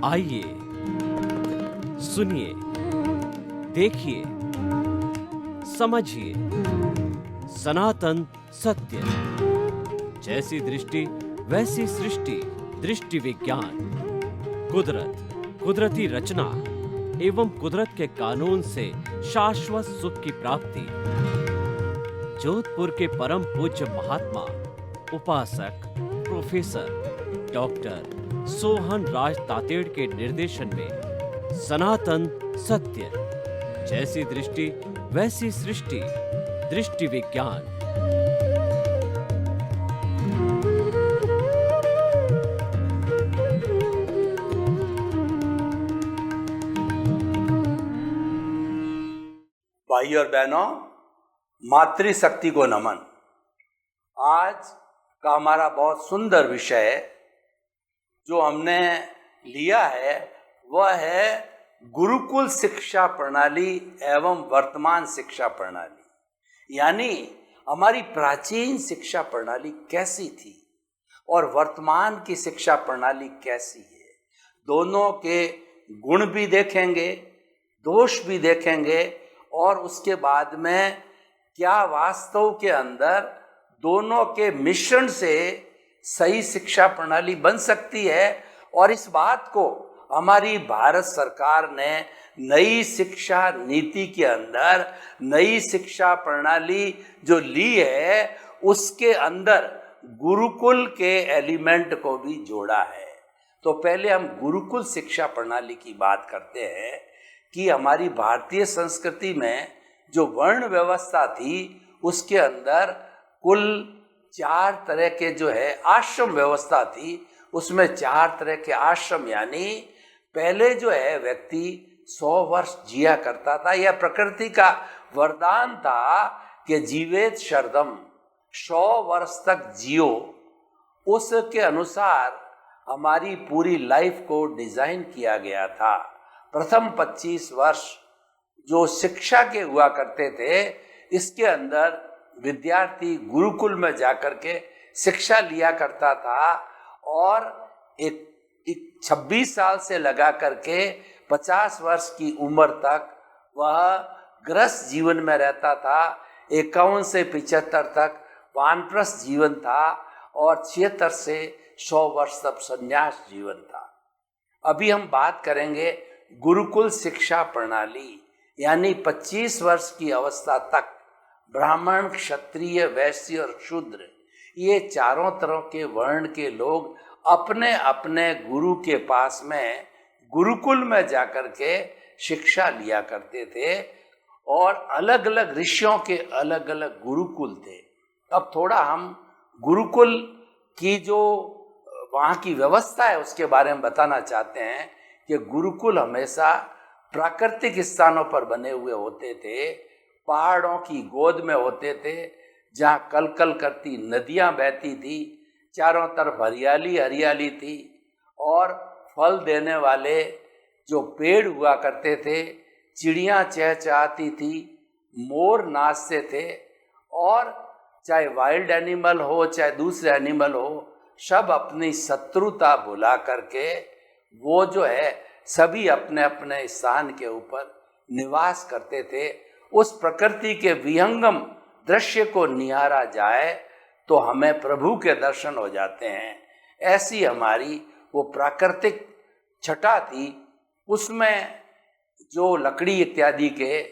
आइए, सुनिए, देखिए, समझिए सनातन सत्य। जैसी दृष्टि वैसी सृष्टि, दृष्टि विज्ञान। कुदरत, कुदरती रचना एवं कुदरत के कानून से शाश्वत सुख की प्राप्ति। जोधपुर के परम पूज्य महात्मा उपासक प्रोफेसर डॉक्टर सोहन राज तातेड़ के निर्देशन में सनातन सत्य। जैसी दृष्टि वैसी सृष्टि, दृष्टि विज्ञान। भाई और बहनों, मातृशक्ति को नमन। आज का हमारा बहुत सुंदर विषय जो हमने लिया है वह है गुरुकुल शिक्षा प्रणाली एवं वर्तमान शिक्षा प्रणाली। यानी हमारी प्राचीन शिक्षा प्रणाली कैसी थी और वर्तमान की शिक्षा प्रणाली कैसी है। दोनों के गुण भी देखेंगे, दोष भी देखेंगे और उसके बाद में क्या वास्तव के अंदर दोनों के मिश्रण से सही शिक्षा प्रणाली बन सकती है। और इस बात को हमारी भारत सरकार ने नई शिक्षा नीति के अंदर नई शिक्षा प्रणाली जो ली है उसके अंदर गुरुकुल के एलिमेंट को भी जोड़ा है। तो पहले हम गुरुकुल शिक्षा प्रणाली की बात करते हैं कि हमारी भारतीय संस्कृति में जो वर्ण व्यवस्था थी उसके अंदर कुल 4 तरह के जो है आश्रम व्यवस्था थी। उसमें 4 तरह के आश्रम, यानी पहले जो है व्यक्ति 100 वर्ष जिया करता था। यह प्रकृति का वरदान था कि जीवेत शरदम, 100 वर्ष तक जियो। उसके अनुसार हमारी पूरी लाइफ को डिजाइन किया गया था। प्रथम 25 वर्ष जो शिक्षा के हुआ करते थे, इसके अंदर विद्यार्थी गुरुकुल में जाकर के शिक्षा लिया करता था और एक 26 साल से लगा करके 50 वर्ष की उम्र तक वह गृहस्थ जीवन में रहता था। 51 से 75 तक वानप्रस्थ जीवन था और 76 से 100 वर्ष तक संन्यास जीवन था। अभी हम बात करेंगे गुरुकुल शिक्षा प्रणाली, यानी 25 वर्ष की अवस्था तक ब्राह्मण, क्षत्रिय, वैश्य और शूद्र, ये चारों तरह के वर्ण के लोग अपने अपने गुरु के पास में गुरुकुल में जाकर के शिक्षा लिया करते थे और अलग अलग ऋषियों के अलग अलग गुरुकुल थे। अब थोड़ा हम गुरुकुल की जो वहाँ की व्यवस्था है उसके बारे में बताना चाहते हैं कि गुरुकुल हमेशा प्राकृतिक स्थानों पर बने हुए होते थे, पहाड़ों की गोद में होते थे, जहाँ कलकल करती नदियाँ बहती थी, चारों तरफ हरियाली हरियाली थी और फल देने वाले जो पेड़ हुआ करते थे, चिड़ियाँ चहचहाती थी, मोर नाचते थे और चाहे वाइल्ड एनिमल हो चाहे दूसरे एनिमल हो, सब अपनी शत्रुता भुला करके वो जो है सभी अपने अपने स्थान के ऊपर निवास करते थे। उस प्रकृति के विहंगम दृश्य को निहारा जाए तो हमें प्रभु के दर्शन हो जाते हैं। ऐसी हमारी वो प्राकृतिक छटा थी। उसमें जो लकड़ी इत्यादि के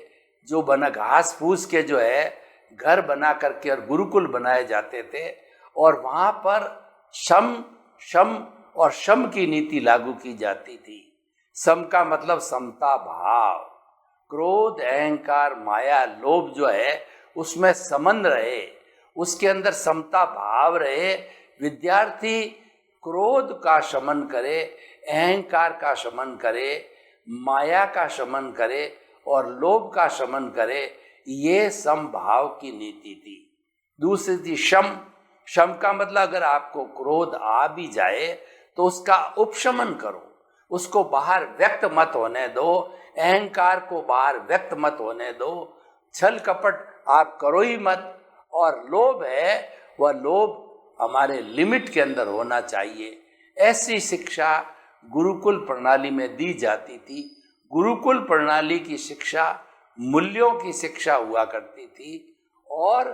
जो बना घास फूस के जो है घर बना करके और गुरुकुल बनाए जाते थे और वहाँ पर शम और शम की नीति लागू की जाती थी। सम का मतलब समता भाव, क्रोध, अहंकार, माया, लोभ जो है उसमें समन रहे, उसके अंदर समता भाव रहे। विद्यार्थी क्रोध का शमन करे, अहंकार का शमन करे, माया का शमन करे और लोभ का शमन करे। ये समभाव की नीति थी। दूसरी थी शम का मतलब अगर आपको क्रोध आ भी जाए तो उसका उपशमन करो, उसको बाहर व्यक्त मत होने दो, अहंकार को बाहर व्यक्त मत होने दो, छल कपट आप करो ही मत। और लोभ है वह लोभ हमारे लिमिट के अंदर होना चाहिए। ऐसी शिक्षा गुरुकुल प्रणाली में दी जाती थी। गुरुकुल प्रणाली की शिक्षा मूल्यों की शिक्षा हुआ करती थी और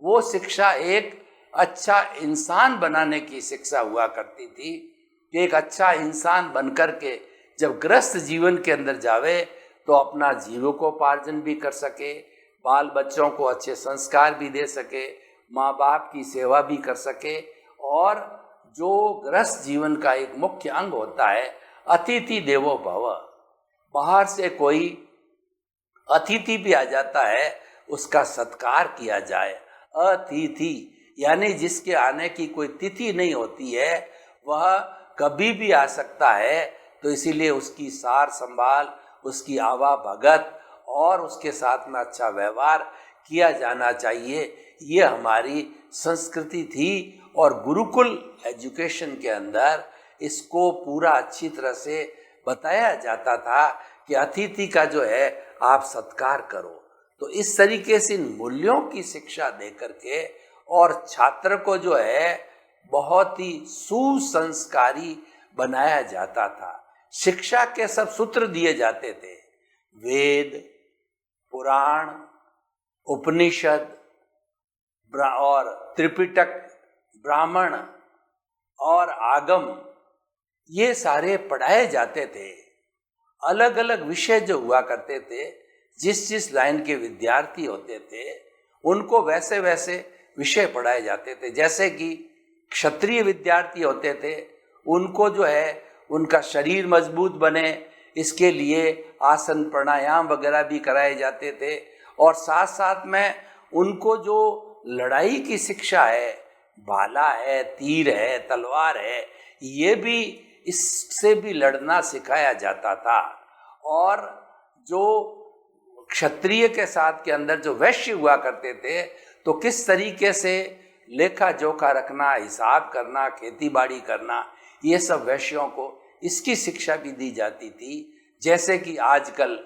वो शिक्षा एक अच्छा इंसान बनाने की शिक्षा हुआ करती थी कि एक अच्छा इंसान बनकर के जब गृहस्थ जीवन के अंदर जावे तो अपना जीविकोपार्जन भी कर सके, बाल बच्चों को अच्छे संस्कार भी दे सके, माँ बाप की सेवा भी कर सके। और जो गृहस्थ जीवन का एक मुख्य अंग होता है अतिथि देवो भव, बाहर से कोई अतिथि भी आ जाता है उसका सत्कार किया जाए। अतिथि यानी जिसके आने की कोई तिथि नहीं होती है, वह कभी भी आ सकता है, तो इसीलिए उसकी सार संभाल, उसकी आवाभगत और उसके साथ में अच्छा व्यवहार किया जाना चाहिए। ये हमारी संस्कृति थी और गुरुकुल एजुकेशन के अंदर इसको पूरा अच्छी तरह से बताया जाता था कि अतिथि का जो है आप सत्कार करो। तो इस तरीके से इन मूल्यों की शिक्षा दे करके और छात्र को जो है बहुत ही सुसंस्कारी बनाया जाता था। शिक्षा के सब सूत्र दिए जाते थे, वेद, पुराण, उपनिषद और त्रिपिटक, ब्राह्मण और आगम, ये सारे पढ़ाए जाते थे। अलग अलग विषय जो हुआ करते थे, जिस जिस लाइन के विद्यार्थी होते थे उनको वैसे वैसे विषय पढ़ाए जाते थे। जैसे कि क्षत्रिय विद्यार्थी होते थे, उनको जो है उनका शरीर मजबूत बने इसके लिए आसन प्राणायाम वगैरह भी कराए जाते थे। और साथ साथ में उनको जो लड़ाई की शिक्षा है, भाला है, तीर है, तलवार है, ये भी इससे भी लड़ना सिखाया जाता था। और जो क्षत्रिय के साथ के अंदर जो वैश्य हुआ करते थे, तो किस तरीके से लेखा जोखा रखना, हिसाब करना, खेती बाड़ी करना, ये सब वैश्यों को इसकी शिक्षा भी दी जाती थी। जैसे कि आजकल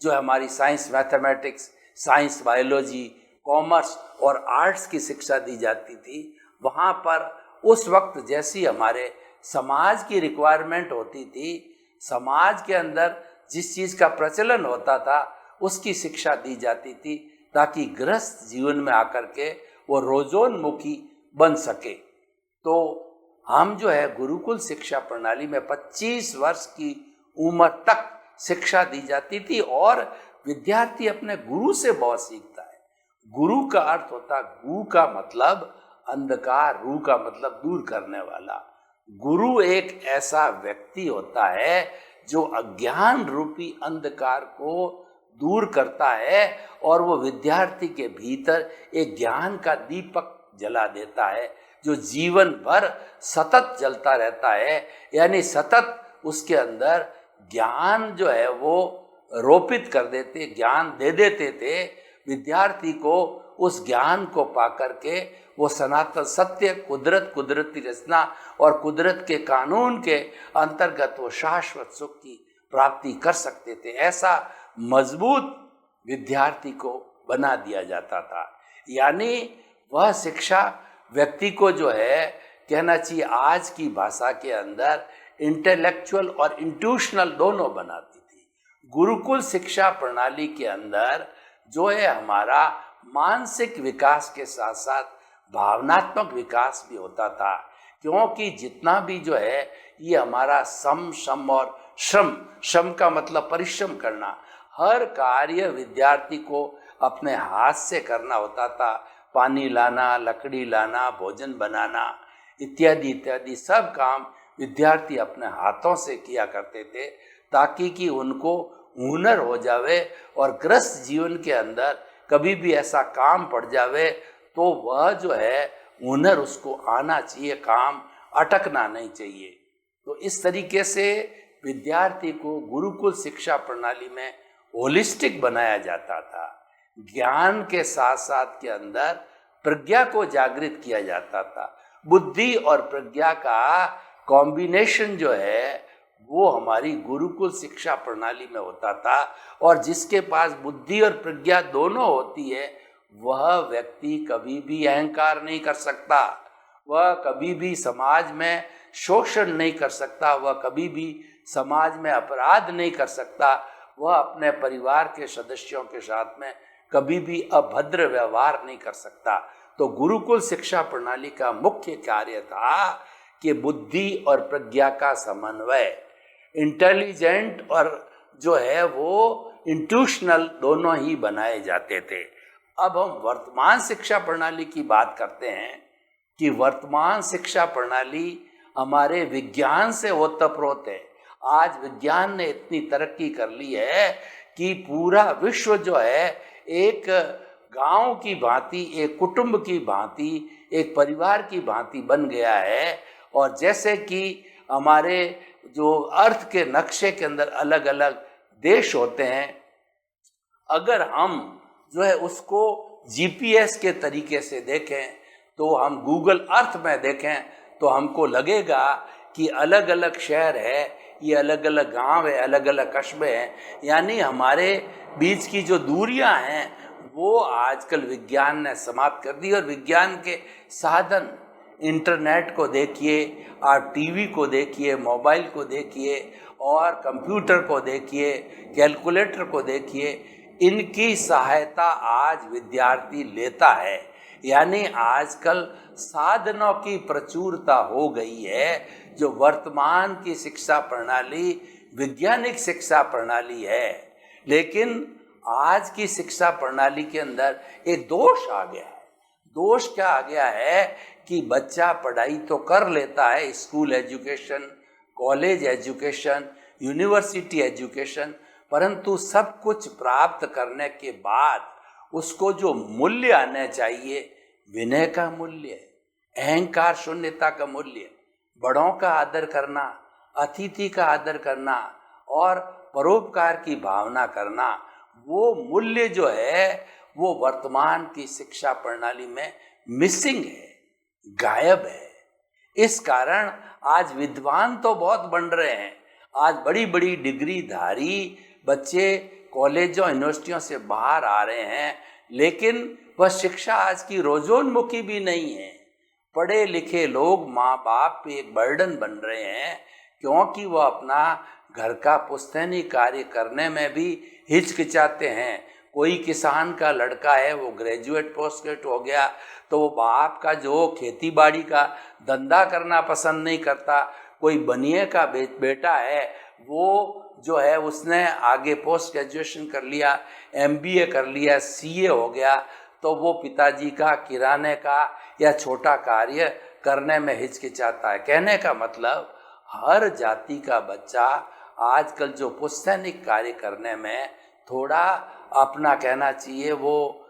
जो हमारी science mathematics, science biology, commerce और आर्ट्स की शिक्षा दी जाती थी, वहाँ पर उस वक्त जैसी हमारे समाज की रिक्वायरमेंट होती थी, समाज के अंदर जिस चीज़ का प्रचलन होता था उसकी शिक्षा दी जाती थी, ताकि गृहस्थ जीवन में आकर के वो रोजोन्मुखी बन सके। तो हम जो है गुरुकुल शिक्षा प्रणाली में 25 वर्ष की उम्र तक शिक्षा दी जाती थी और विद्यार्थी अपने गुरु से बहुत सीखता है। गुरु का अर्थ होता है, गु का मतलब अंधकार, रू का मतलब दूर करने वाला। गुरु एक ऐसा व्यक्ति होता है जो अज्ञान रूपी अंधकार को दूर करता है और वो विद्यार्थी के भीतर एक ज्ञान का दीपक जला देता है जो जीवन भर सतत जलता रहता है। यानी सतत उसके अंदर ज्ञान जो है वो रोपित कर देते, ज्ञान दे देते थे विद्यार्थी को। उस ज्ञान को पाकर के वो सनातन सत्य, कुदरत, कुदरती रचना और कुदरत के कानून के अंतर्गत वो शाश्वत सुख की प्राप्ति कर सकते थे। ऐसा मजबूत विद्यार्थी को बना दिया जाता था। यानी वह शिक्षा व्यक्ति को जो है कहना चाहिए आज की भाषा के अंदर इंटेलेक्चुअल और इंट्यूशनल दोनों बनाती थी। गुरुकुल शिक्षा प्रणाली के अंदर जो है हमारा मानसिक विकास के साथ साथ भावनात्मक विकास भी होता था, क्योंकि जितना भी जो है ये हमारा सम, शम और श्रम, श्रम का मतलब परिश्रम करना, हर कार्य विद्यार्थी को अपने हाथ से करना होता था। पानी लाना, लकड़ी लाना, भोजन बनाना इत्यादि इत्यादि सब काम विद्यार्थी अपने हाथों से किया करते थे, ताकि कि उनको हुनर हो जावे और गृहस्थ जीवन के अंदर कभी भी ऐसा काम पड़ जावे तो वह जो है हुनर उसको आना चाहिए, काम अटकना नहीं चाहिए। तो इस तरीके से विद्यार्थी को गुरुकुल शिक्षा प्रणाली में होलिस्टिक बनाया जाता था। ज्ञान के साथ साथ के अंदर प्रज्ञा को जागृत किया जाता था। बुद्धि और प्रज्ञा का कॉम्बिनेशन जो है वो हमारी गुरुकुल शिक्षा प्रणाली में होता था। और जिसके पास बुद्धि और प्रज्ञा दोनों होती है वह व्यक्ति कभी भी अहंकार नहीं कर सकता, वह कभी भी समाज में शोषण नहीं कर सकता, वह कभी भी समाज में अपराध नहीं कर सकता, वह अपने परिवार के सदस्यों के साथ में कभी भी अभद्र व्यवहार नहीं कर सकता। तो गुरुकुल शिक्षा प्रणाली का मुख्य कार्य था कि बुद्धि और प्रज्ञा का समन्वय, इंटेलिजेंट और जो है वो इंट्यूशनल दोनों ही बनाए जाते थे। अब हम वर्तमान शिक्षा प्रणाली की बात करते हैं कि वर्तमान शिक्षा प्रणाली हमारे विज्ञान से ओतप्रोत है। आज विज्ञान ने इतनी तरक्की कर ली है कि पूरा विश्व जो है एक गांव की भांति, एक कुटुंब की भांति, एक परिवार की भांति बन गया है। और जैसे कि हमारे जो अर्थ के नक्शे के अंदर अलग अलग देश होते हैं, अगर हम जो है उसको जीपीएस के तरीके से देखें, तो हम गूगल अर्थ में देखें तो हमको लगेगा कि अलग अलग शहर है, ये अलग अलग गांव है, अलग अलग कस्बे हैं, यानी हमारे बीच की जो दूरियां हैं वो आजकल विज्ञान ने समाप्त कर दी। और विज्ञान के साधन, इंटरनेट को देखिए, आप टीवी को देखिए, मोबाइल को देखिए और कंप्यूटर को देखिए, कैलकुलेटर को देखिए, इनकी सहायता आज विद्यार्थी लेता है। यानी आजकल साधनों की प्रचुरता हो गई है। जो वर्तमान की शिक्षा प्रणाली वैज्ञानिक शिक्षा प्रणाली है, लेकिन आज की शिक्षा प्रणाली के अंदर एक दोष आ गया है। दोष क्या आ गया है कि बच्चा पढ़ाई तो कर लेता है, school education, college education, university education, परंतु सब कुछ प्राप्त करने के बाद उसको जो मूल्य आने चाहिए, विनय का मूल्य, अहंकार शून्यता का मूल्य, बड़ों का आदर करना, अतिथि का आदर करना और परोपकार की भावना करना, वो मूल्य जो है वो वर्तमान की शिक्षा प्रणाली में मिसिंग है, गायब है। इस कारण आज विद्वान तो बहुत बन रहे हैं, आज बड़ी बड़ी डिग्री धारी बच्चे कॉलेजों यूनिवर्सिटियों से बाहर आ रहे हैं, लेकिन वह शिक्षा आज की रोजोन्मुखी भी नहीं है। पढ़े लिखे लोग माँ बाप पे एक बर्डन बन रहे हैं, क्योंकि वह अपना घर का पुश्तैनी कार्य करने में भी हिचकिचाते हैं। कोई किसान का लड़का है, वो ग्रेजुएट पोस्ट ग्रेजुएट हो गया, तो वो बाप का जो खेती बाड़ी का धंधा करना पसंद नहीं करता। कोई बनिए का बेटा है, वो जो है उसने आगे पोस्ट ग्रेजुएशन कर लिया, एमबीए कर लिया, सीए हो गया, तो वो पिताजी का किराने का या छोटा कार्य करने में हिचकिचाता है। कहने का मतलब हर जाति का बच्चा आजकल जो पुश्तैनिक कार्य करने में थोड़ा अपना कहना चाहिए, वो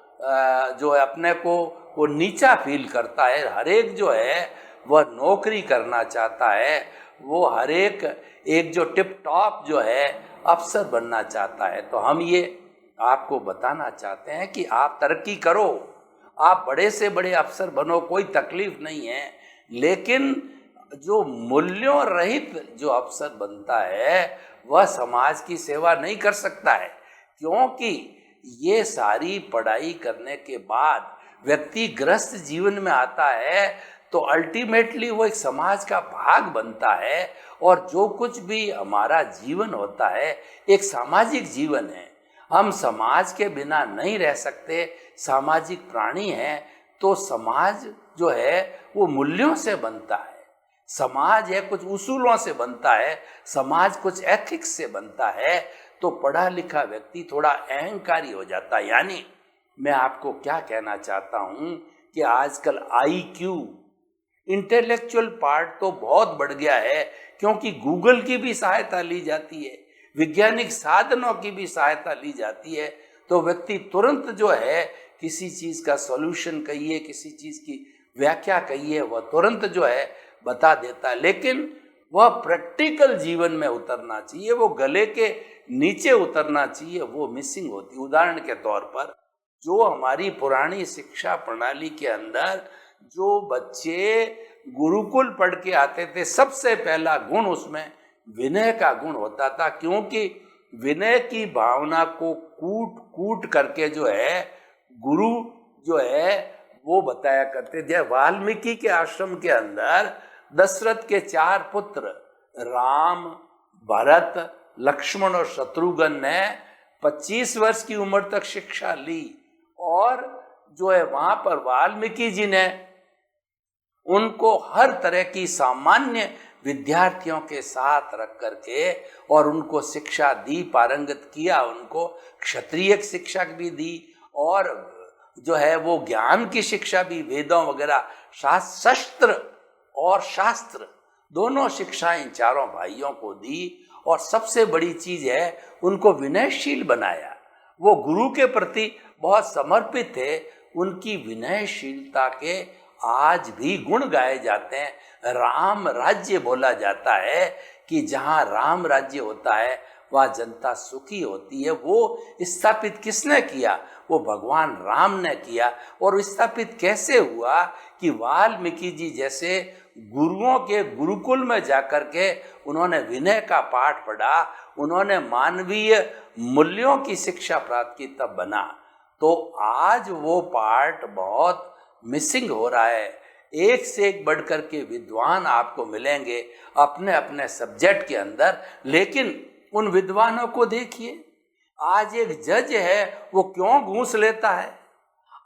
जो अपने को वो नीचा फील करता है। हर एक जो है वह नौकरी करना चाहता है, वो हर एक जो टिप टॉप जो है अफसर बनना चाहता है। तो हम ये आपको बताना चाहते हैं कि आप तरक्की करो, आप बड़े से बड़े अफसर बनो, कोई तकलीफ नहीं है, लेकिन जो मूल्यों रहित जो अफसर बनता है वह समाज की सेवा नहीं कर सकता है। क्योंकि ये सारी पढ़ाई करने के बाद व्यक्ति ग्रस्त जीवन में आता है, तो अल्टीमेटली वो एक समाज का भाग बनता है। और जो कुछ भी हमारा जीवन होता है एक सामाजिक जीवन है, हम समाज के बिना नहीं रह सकते, सामाजिक प्राणी हैं। तो समाज जो है वो मूल्यों से बनता है, समाज है कुछ उसूलों से बनता है, समाज कुछ एथिक्स से बनता है। तो पढ़ा लिखा व्यक्ति थोड़ा अहंकारी हो जाता है। यानी मैं आपको क्या कहना चाहता हूँ कि आजकल IQ इंटेलेक्चुअल पार्ट तो बहुत बढ़ गया है, क्योंकि गूगल की भी सहायता ली जाती है, वैज्ञानिक साधनों की भी सहायता ली जाती है। तो व्यक्ति तुरंत जो है किसी चीज का सॉल्यूशन कहिए, किसी चीज की व्याख्या कहिए, वह तुरंत जो है बता देता है। लेकिन वह प्रैक्टिकल जीवन में उतरना चाहिए, वो गले के नीचे उतरना चाहिए, वो मिसिंग होती। उदाहरण के तौर पर जो हमारी पुरानी शिक्षा प्रणाली के अंदर जो बच्चे गुरुकुल पढ़ के आते थे, सबसे पहला गुण उसमें विनय का गुण होता था। क्योंकि विनय की भावना को कूट कूट करके जो है गुरु जो है वो बताया करते थे। वाल्मीकि के आश्रम के अंदर दशरथ के 4 पुत्र राम, भरत, लक्ष्मण और शत्रुघ्न ने 25 वर्ष की उम्र तक शिक्षा ली, और जो है वहां पर वाल्मीकि जी ने उनको हर तरह की सामान्य विद्यार्थियों के साथ रख करके और उनको शिक्षा दी, पारंगत किया, उनको क्षत्रिय शिक्षा भी दी और जो है वो ज्ञान की शिक्षा भी, वेदों वगैरह, शस्त्र और शास्त्र दोनों शिक्षाएं चारों भाइयों को दी। और सबसे बड़ी चीज है, उनको विनयशील बनाया। वो गुरु के प्रति बहुत समर्पित थे। उनकी विनयशीलता के आज भी गुण गाए जाते हैं। राम राज्य बोला जाता है कि जहाँ राम राज्य होता है वहाँ जनता सुखी होती है। वो स्थापित किसने किया? वो भगवान राम ने किया। और स्थापित कैसे हुआ कि वाल्मीकि जी जैसे गुरुओं के गुरुकुल में जाकर के उन्होंने विनय का पाठ पढ़ा, उन्होंने मानवीय मूल्यों की शिक्षा प्राप्त की, तब बना। तो आज वो पार्ट बहुत मिसिंग हो रहा है। एक से एक बढ़कर के विद्वान आपको मिलेंगे अपने अपने सब्जेक्ट के अंदर, लेकिन उन विद्वानों को देखिए। आज एक जज है वो क्यों घूस लेता है,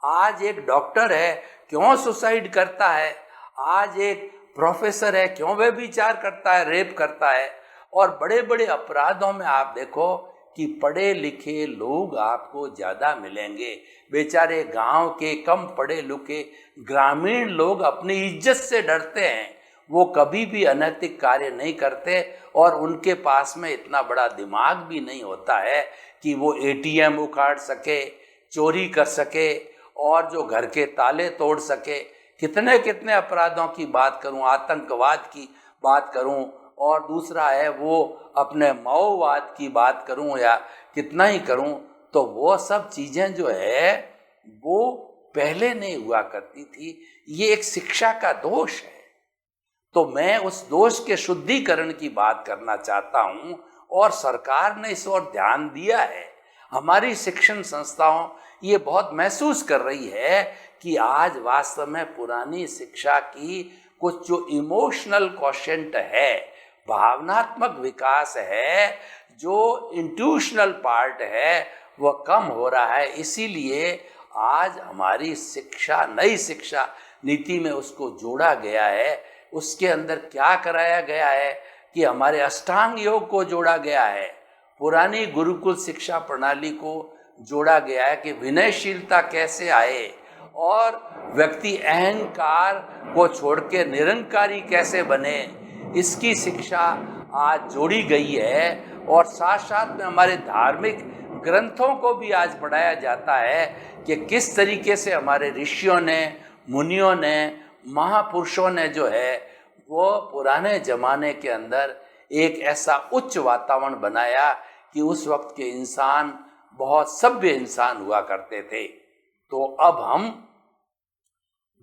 आज एक डॉक्टर है क्यों सुसाइड करता है, आज एक प्रोफेसर है क्यों व्यभिचार करता है, रेप करता है। और बड़े बड़े अपराधों में आप देखो कि पढ़े लिखे लोग आपको ज्यादा मिलेंगे। बेचारे गांव के कम पढ़े लिखे ग्रामीण लोग अपनी इज्जत से डरते हैं, वो कभी भी अनैतिक कार्य नहीं करते और उनके पास में इतना बड़ा दिमाग भी नहीं होता है कि वो एटीएम उखाड़ सके, चोरी कर सके और जो घर के ताले तोड़ सके। कितने कितने अपराधों की बात करूं, आतंकवाद की बात करूं, और दूसरा है वो अपने माओवाद की बात करूं या कितना ही करूं, तो वो सब चीजें जो है वो पहले नहीं हुआ करती थी। ये एक शिक्षा का दोष है। तो मैं उस दोष के शुद्धिकरण की बात करना चाहता हूं और सरकार ने इस ओर ध्यान दिया है। हमारी शिक्षण संस्थाओं ये बहुत महसूस कर रही है कि आज वास्तव में पुरानी शिक्षा की कुछ जो इमोशनल क्वोशेंट है, भावनात्मक विकास है, जो इंट्यूशनल पार्ट है, वह कम हो रहा है। इसीलिए आज हमारी शिक्षा, नई शिक्षा नीति में उसको जोड़ा गया है। उसके अंदर क्या कराया गया है कि हमारे अष्टांग योग को जोड़ा गया है, पुरानी गुरुकुल शिक्षा प्रणाली को जोड़ा गया है कि विनयशीलता कैसे आए और व्यक्ति अहंकार को छोड़ के निरंकारी कैसे बने, इसकी शिक्षा आज जोड़ी गई है। और साथ साथ में हमारे धार्मिक ग्रंथों को भी आज पढ़ाया जाता है कि किस तरीके से हमारे ऋषियों ने, मुनियों ने, महापुरुषों ने जो है वो पुराने जमाने के अंदर एक ऐसा उच्च वातावरण बनाया कि उस वक्त के इंसान बहुत सभ्य इंसान हुआ करते थे। तो अब हम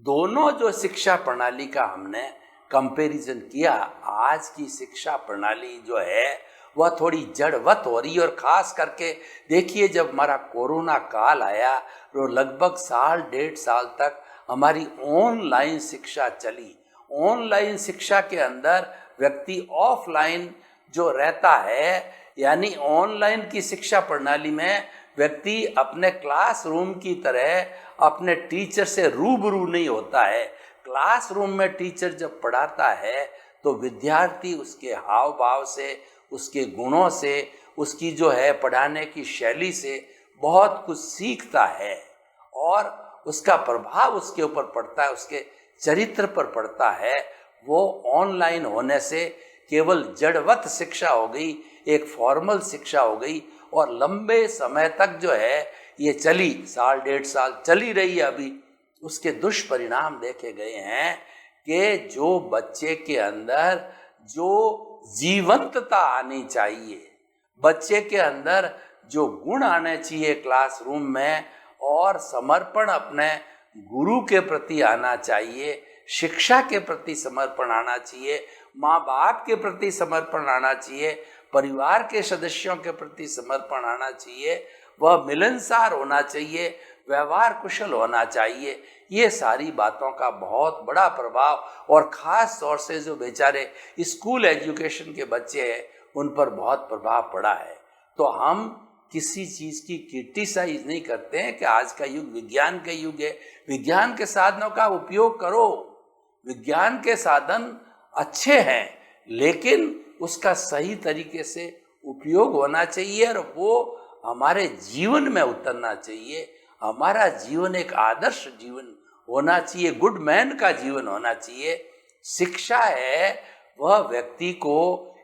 दोनों जो शिक्षा प्रणाली का हमने कंपैरिजन किया, आज की शिक्षा प्रणाली जो है वह थोड़ी जड़वत हो रही है। और खास करके देखिए, जब हमारा कोरोना काल आया तो लगभग 1.5 साल तक हमारी ऑनलाइन शिक्षा चली। ऑनलाइन शिक्षा के अंदर व्यक्ति ऑफलाइन जो रहता है, यानी ऑनलाइन की शिक्षा प्रणाली में व्यक्ति अपने क्लासरूम की तरह अपने टीचर से रूबरू नहीं होता है। क्लासरूम में टीचर जब पढ़ाता है तो विद्यार्थी उसके हाव भाव से, उसके गुणों से, उसकी जो है पढ़ाने की शैली से बहुत कुछ सीखता है और उसका प्रभाव उसके ऊपर पड़ता है, उसके चरित्र पर पड़ता है। वो ऑनलाइन होने से केवल जड़वत शिक्षा हो गई, एक फॉर्मल शिक्षा हो गई और लंबे समय तक जो है ये चली, 1.5 साल चली रही है अभी। उसके दुष्परिणाम देखे गए हैं कि जो बच्चे के अंदर जो जीवंतता आनी चाहिए, बच्चे के अंदर जो गुण आने चाहिए क्लासरूम में, और समर्पण अपने गुरु के प्रति आना चाहिए, शिक्षा के प्रति समर्पण आना चाहिए, माँ बाप के प्रति समर्पण आना चाहिए, परिवार के सदस्यों के प्रति समर्पण आना चाहिए, वह मिलनसार होना चाहिए, व्यवहार कुशल होना चाहिए। ये सारी बातों का बहुत बड़ा प्रभाव और ख़ास तौर से जो बेचारे स्कूल एजुकेशन के बच्चे हैं उन पर बहुत प्रभाव पड़ा है। तो हम किसी चीज़ की क्रिटिसाइज नहीं करते हैं कि आज का युग विज्ञान का युग है, विज्ञान के साधनों का उपयोग करो, विज्ञान के साधन अच्छे हैं, लेकिन उसका सही तरीके से उपयोग होना चाहिए और वो हमारे जीवन में उतरना चाहिए। हमारा जीवन एक आदर्श जीवन होना चाहिए, गुड मैन का जीवन होना चाहिए। शिक्षा है वह व्यक्ति को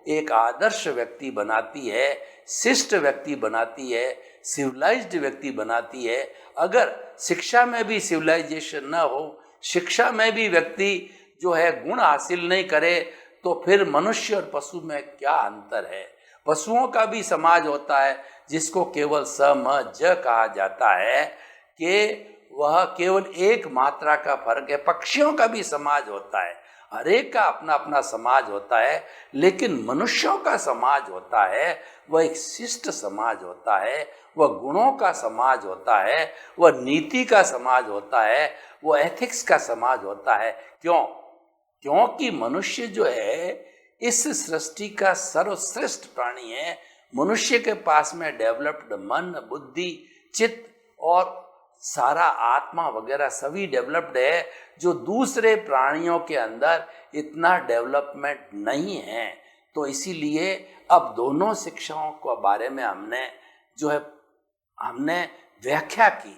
एक आदर्श व्यक्ति बनाती है, शिष्ट व्यक्ति बनाती है, सिविलाइज्ड व्यक्ति बनाती है। अगर शिक्षा में भी सिविलाइजेशन न हो, शिक्षा में भी व्यक्ति जो है गुण हासिल नहीं करे, तो फिर मनुष्य और पशु में क्या अंतर है। पशुओं का भी समाज होता है जिसको केवल स म ज कहा जाता है कि वह केवल एक मात्रा का फर्क है। पक्षियों का भी समाज होता है, हर एक का अपना अपना समाज होता है, लेकिन मनुष्यों का समाज होता है वह एक शिष्ट समाज होता है, वह गुणों का समाज होता है, वह नीति का समाज होता है, वह एथिक्स का समाज होता है। क्यों? क्योंकि मनुष्य जो है इस सृष्टि का सर्वश्रेष्ठ प्राणी है। मनुष्य के पास में डेवलप्ड मन, बुद्धि, चित्त और सारा आत्मा वगैरह सभी डेवलप्ड है, जो दूसरे प्राणियों के अंदर इतना डेवलपमेंट नहीं है। तो इसीलिए अब दोनों शिक्षाओं के बारे में हमने व्याख्या की।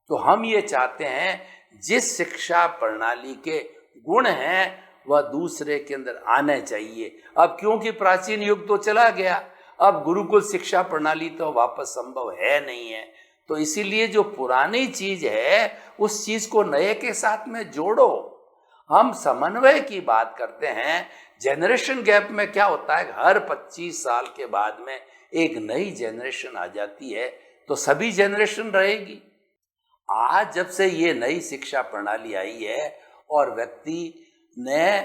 तो हम ये चाहते हैं जिस शिक्षा प्रणाली के गुण हैं वह दूसरे के अंदर आने चाहिए। अब क्योंकि प्राचीन युग तो चला गया, अब गुरुकुल शिक्षा प्रणाली तो वापस संभव है नहीं है, तो इसीलिए जो पुरानी चीज है उस चीज को नए के साथ में जोड़ो। हम समन्वय की बात करते हैं। जनरेशन गैप में क्या होता है, हर 25 साल के बाद में एक नई जनरेशन आ जाती है, तो सभी जनरेशन रहेगी। आज जब से ये नई शिक्षा प्रणाली आई है और व्यक्ति ने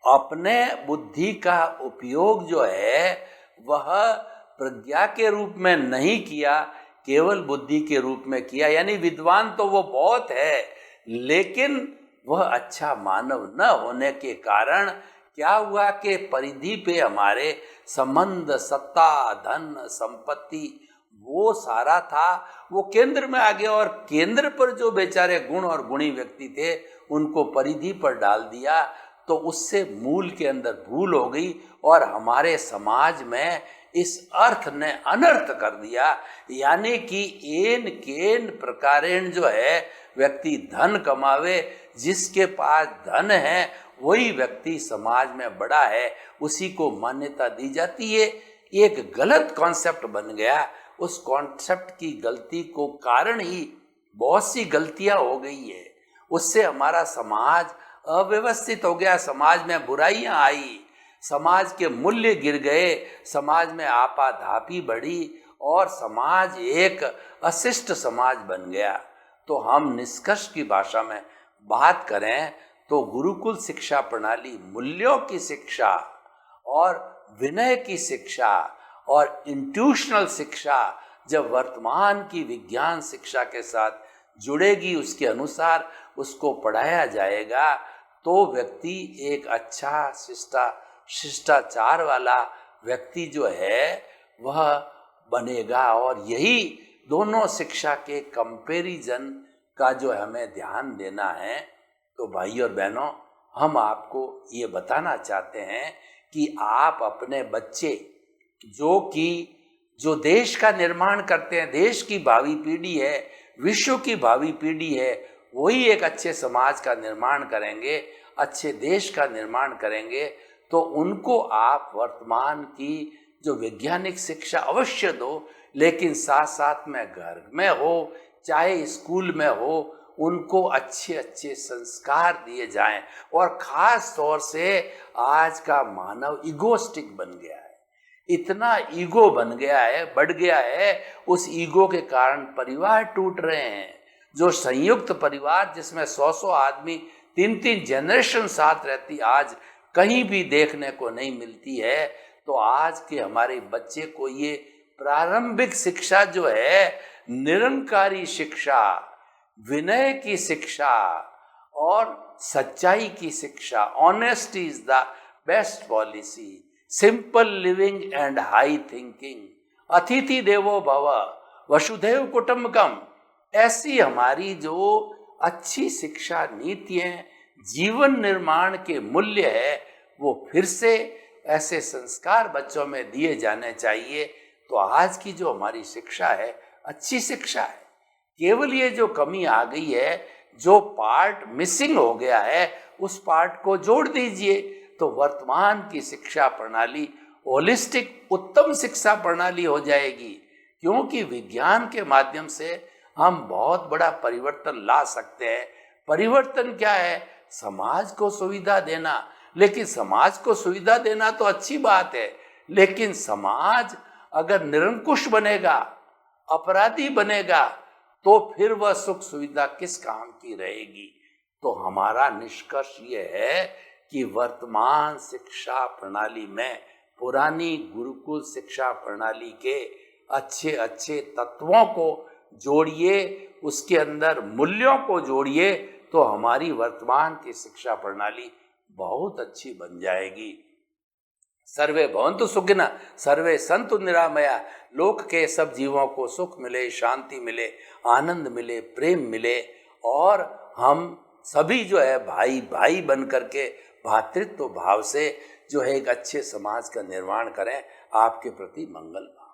अपने बुद्धि का उपयोग जो है वह प्रज्ञा के रूप में नहीं किया, केवल बुद्धि के रूप में किया। यानी विद्वान तो वो बहुत है, लेकिन वह अच्छा मानव न होने के कारण क्या हुआ कि परिधि पे हमारे संबंध, सत्ता, धन, संपत्ति वो सारा था, वो केंद्र में आ गया और केंद्र पर जो बेचारे गुण और गुणी व्यक्ति थे उनको परिधि पर डाल दिया। तो उससे मूल के अंदर भूल हो गई और हमारे समाज में इस अर्थ ने अनर्थ कर दिया। यानी कि एन केन प्रकारेण जो है व्यक्ति धन कमावे, जिसके पास धन है वही व्यक्ति समाज में बड़ा है, उसी को मान्यता दी जाती है। एक गलत कॉन्सेप्ट बन गया। उस कॉन्सेप्ट की गलती को कारण ही बहुत सी गलतियां हो गई है। उससे हमारा समाज अव्यवस्थित हो गया, समाज में बुराइयां आई, समाज के मूल्य गिर गए, समाज में आपाधापी बढ़ी और समाज एक अशिष्ट समाज बन गया। तो हम निष्कर्ष की भाषा में बात करें तो गुरुकुल शिक्षा प्रणाली मूल्यों की शिक्षा और विनय की शिक्षा और इंट्यूशनल शिक्षा जब वर्तमान की विज्ञान शिक्षा के साथ जुड़ेगी, उसके अनुसार उसको पढ़ाया जाएगा, तो व्यक्ति एक अच्छा शिष्टाचार वाला व्यक्ति जो है वह बनेगा। और यही दोनों शिक्षा के कंपैरिजन का जो हमें ध्यान देना है। तो भाई और बहनों, हम आपको ये बताना चाहते हैं कि आप अपने बच्चे जो देश का निर्माण करते हैं, देश की भावी पीढ़ी है, विश्व की भावी पीढ़ी है, वही एक अच्छे समाज का निर्माण करेंगे, अच्छे देश का निर्माण करेंगे। तो उनको आप वर्तमान की जो वैज्ञानिक शिक्षा अवश्य दो, लेकिन साथ साथ में घर में हो चाहे स्कूल में हो, उनको अच्छे अच्छे संस्कार दिए जाएं। और खास तौर से आज का मानव इगोस्टिक बन गया है, इतना ईगो बन गया है, बढ़ गया है। उस ईगो के कारण परिवार टूट रहे हैं। जो संयुक्त परिवार जिसमें 100 आदमी 3 जनरेशन साथ रहती, आज कहीं भी देखने को नहीं मिलती है। तो आज के हमारे बच्चे को ये प्रारंभिक शिक्षा जो है, निरंकारी शिक्षा, विनय की शिक्षा और सच्चाई की शिक्षा, honesty is the best policy, simple living and high thinking, अतिथि देवो भव, वसुधैव कुटुंबकम, ऐसी हमारी जो अच्छी शिक्षा नीति है, जीवन निर्माण के मूल्य है, वो फिर से ऐसे संस्कार बच्चों में दिए जाने चाहिए। तो आज की जो हमारी शिक्षा है अच्छी शिक्षा है। केवल ये जो कमी आ गई है, जो पार्ट मिसिंग हो गया है, उस पार्ट को जोड़ दीजिए तो वर्तमान की शिक्षा प्रणाली होलिस्टिक उत्तम शिक्षा प्रणाली हो जाएगी। क्योंकि विज्ञान के माध्यम से हम बहुत बड़ा परिवर्तन ला सकते हैं। परिवर्तन क्या है? समाज को सुविधा देना। लेकिन समाज को सुविधा देना तो अच्छी बात है, लेकिन समाज अगर निरंकुश बनेगा, अपराधी बनेगा, तो फिर वह सुख सुविधा किस काम की रहेगी। तो हमारा निष्कर्ष ये है कि वर्तमान शिक्षा प्रणाली में पुरानी गुरुकुल शिक्षा प्रणाली के अच्छे अच्छे तत्वों को जोड़िए, उसके अंदर मूल्यों को जोड़िए, तो हमारी वर्तमान की शिक्षा प्रणाली बहुत अच्छी बन जाएगी। सर्वे भवन्तु सुखिनः, सर्वे सन्तु निरामया, लोक के सब जीवों को सुख मिले, शांति मिले, आनंद मिले, प्रेम मिले, और हम सभी जो है भाई भाई बन करके भातृत्व भाव से जो है एक अच्छे समाज का निर्माण करें। आपके प्रति मंगल भाव।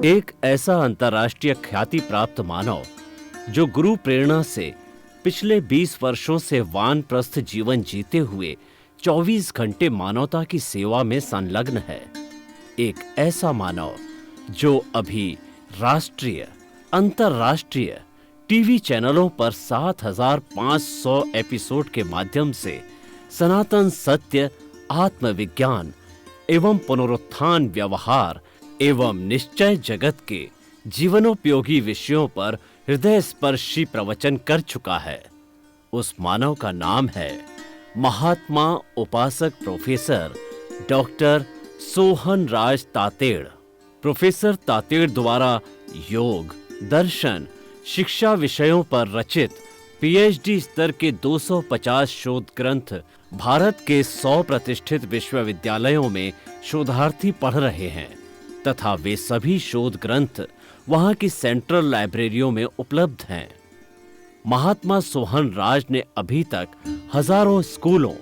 एक ऐसा अंतर्राष्ट्रीय ख्याति प्राप्त मानव जो गुरु प्रेरणा से पिछले 20 वर्षों से वानप्रस्थ जीवन जीते हुए 24 घंटे मानवता की सेवा में संलग्न है। एक ऐसा मानव जो अभी राष्ट्रीय, अंतर्राष्ट्रीय टीवी चैनलों पर 7,500 एपिसोड के माध्यम से सनातन सत्य, आत्मविज्ञान एवं पुनरुत्थान, व्यवहार एवं निश्चय जगत के जीवनोपयोगी विषयों पर हृदय स्पर्शी प्रवचन कर चुका है। उस मानव का नाम है महात्मा उपासक प्रोफेसर डॉक्टर सोहन राज तातेड़। प्रोफेसर तातेड़ द्वारा योग, दर्शन, शिक्षा विषयों पर रचित पीएचडी स्तर के 250 शोध ग्रंथ भारत के 100 प्रतिष्ठित विश्वविद्यालयों में शोधार्थी पढ़ रहे हैं तथा वे सभी शोध ग्रंथ वहां की सेंट्रल लाइब्रेरियों में उपलब्ध हैं। महात्मा सोहन राज ने अभी तक हजारों स्कूलों,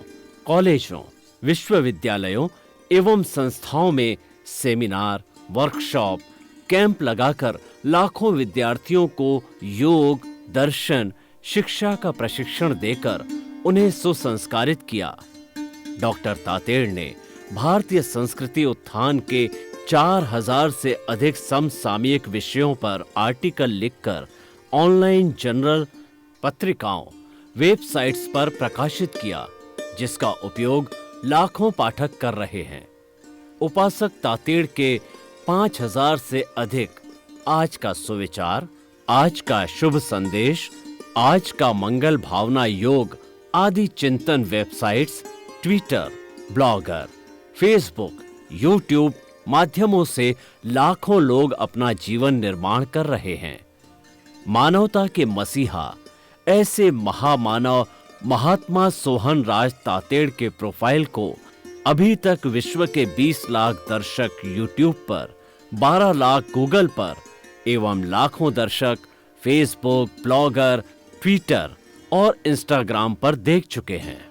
कॉलेजों, विश्वविद्यालयों एवं संस्थाओं में सेमिनार, वर्कशॉप, कैंप लगाकर लाखों विद्यार्थियों को योग, दर्शन, शिक्षा का प्रशिक्षण देकर उन्हें सुसंस्कारित किया। डॉक्टर तातेड़ ने भारतीय संस्कृति उत्थान के 4000 से अधिक समसामयिक विषयों पर आर्टिकल लिखकर ऑनलाइन जर्नल, पत्रिकाओं, वेबसाइट्स पर प्रकाशित किया, जिसका उपयोग लाखों पाठक कर रहे हैं। उपासक तातेड़ के 5000 से अधिक आज का सुविचार, आज का शुभ संदेश, आज का मंगल भावना योग आदि चिंतन websites, Twitter, blogger, Facebook, YouTube माध्यमों से लाखों लोग अपना जीवन निर्माण कर रहे हैं। मानवता के मसीहा ऐसे महामानव महात्मा सोहन राज तातेड़ के प्रोफाइल को अभी तक विश्व के 20 लाख दर्शक यूट्यूब पर, 12 लाख गूगल पर एवं लाखों दर्शक फेसबुक, ब्लॉगर, ट्विटर और इंस्टाग्राम पर देख चुके हैं।